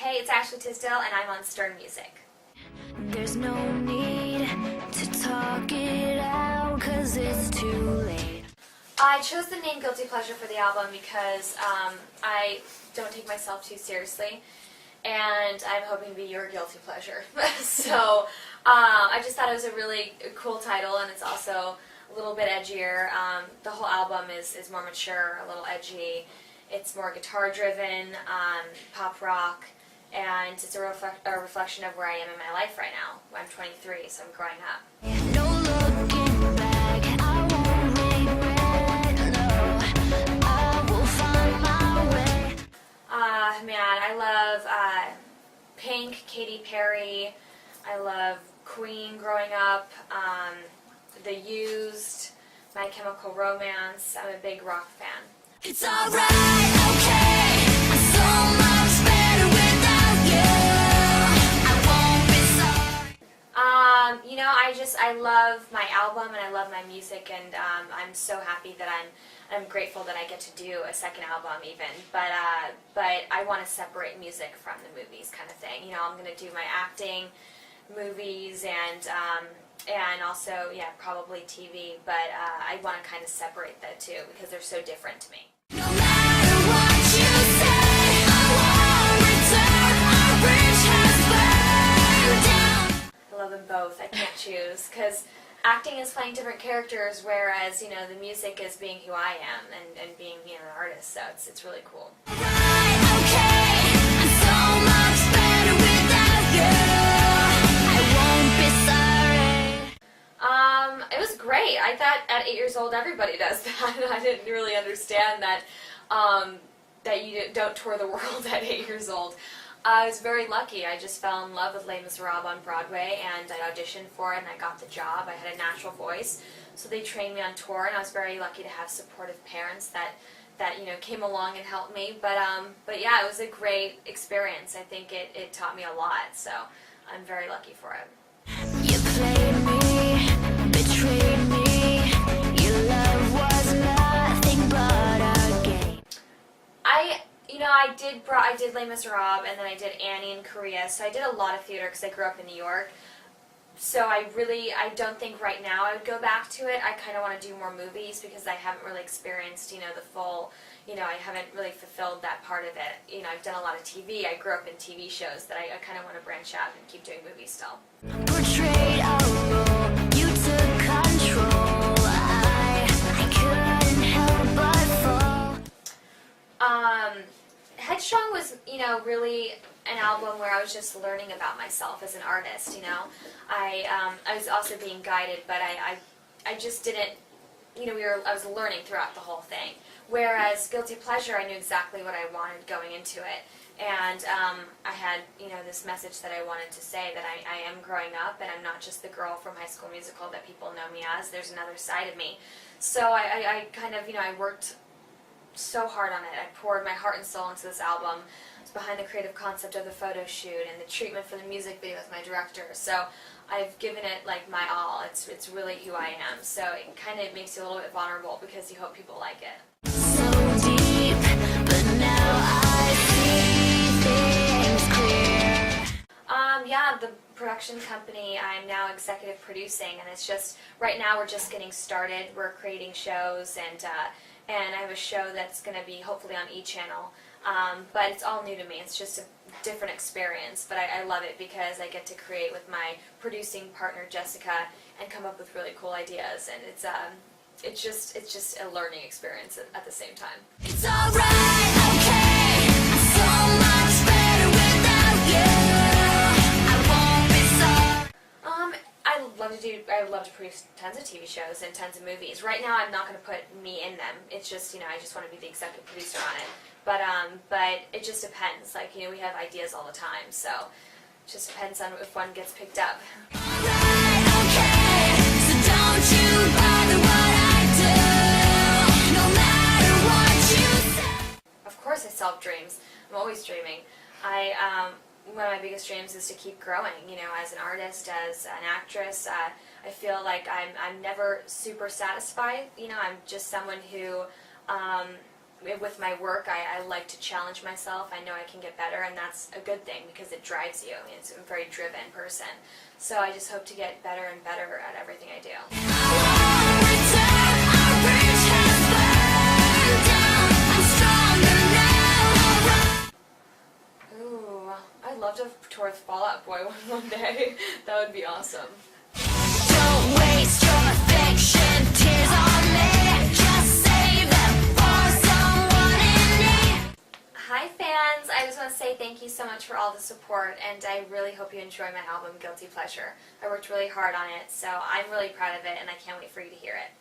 Hey, it's Ashley Tisdale, and I'm on Stern Music. There's no need to talk it out, 'cause it's too late. I chose the name Guilty Pleasure for the album because I don't take myself too seriously, and I'm hoping to be your guilty pleasure. So I just thought it was a really cool title, and it's also a little bit edgier. The whole album is more mature, a little edgy. It's more guitar-driven, pop rock, and it's a reflection of where I am in my life right now. I'm 23, so I'm growing up. No looking back, I won't regret, no, I will find my way. Man, I love Pink, Katy Perry. I love Queen growing up, The Used, My Chemical Romance. I'm a big rock fan. It's alright, okay, I'm so much better without you. I won't be sorry. I love my album and I love my music, and I'm so happy that I'm grateful that I get to do a second album even. But I want to separate music from the movies, kind of thing. I'm going to do my acting, movies, and also probably TV. But I want to kind of separate the two because they're so different to me. No matter what you say, I won't return. Our bridge has burned down. I love them both. I can't choose because acting is playing different characters, whereas the music is being who I am and being an artist. So it's really cool. Right, okay, I'm so much better without you. I won't be sorry. It was great. I thought at 8 years old everybody does that, and I didn't really understand that that you don't tour the world at 8 years old. I was very lucky. I just fell in love with Les Miserables on Broadway, and I auditioned for it, and I got the job. I had a natural voice, so they trained me on tour, and I was very lucky to have supportive parents that came along and helped me. But yeah, it was a great experience. I think it taught me a lot, so I'm very lucky for it. You played me, betrayed me. Your love was nothing but a game. I did Les Miserables, and then I did Annie in Korea, so I did a lot of theater because I grew up in New York. So I don't think right now I would go back to it. I kind of want to do more movies because I haven't really experienced, the full, I haven't really fulfilled that part of it. I've done a lot of TV. I grew up in TV shows that I kind of want to branch out and keep doing movies still. Portrayed a role, you took control. I couldn't help but fall. Headstrong was, really an album where I was just learning about myself as an artist. I was also being guided, but I just didn't, I was learning throughout the whole thing. Whereas Guilty Pleasure, I knew exactly what I wanted going into it, and I had, this message that I wanted to say, that I am growing up, and I'm not just the girl from High School Musical that people know me as. There's another side of me. So I kind of, I worked so hard on it. I poured my heart and soul into this album. I was behind the creative concept of the photo shoot and the treatment for the music video with my director. So I've given it my all. It's really who I am. So it kind of makes you a little bit vulnerable because you hope people like it. So deep, but now I see things clear. The production company, I'm now executive producing, and it's just, right now we're just getting started. We're creating shows, and I have a show that's going to be hopefully on E-Channel, but it's all new to me. It's just a different experience, but I love it because I get to create with my producing partner Jessica and come up with really cool ideas, and it's just a learning experience at the same time. It's alright, okay, I'm so much better without you. I won't be sorry. I love to produce tons of TV shows and tons of movies. Right now, I'm not going to put me in them. It's just, I just want to be the executive producer on it. But it just depends. We have ideas all the time, so it just depends on if one gets picked up. Alright, okay, so don't you bother what I do, no matter what you say. Of course I still have dreams. I'm always dreaming. One of my biggest dreams is to keep growing, as an artist, as an actress. I feel like I'm never super satisfied. I'm just someone who, with my work, I like to challenge myself. I know I can get better, and that's a good thing because it drives you. I mean, it's a very driven person. So I just hope to get better and better at everything I do. Ooh, I'd love to tour with Fall Out Boy one day. That would be awesome. Don't waste your affection, tears on me. Just save them for someone in need. Hi fans! I just want to say thank you so much for all the support, and I really hope you enjoy my album, Guilty Pleasure. I worked really hard on it, so I'm really proud of it, and I can't wait for you to hear it.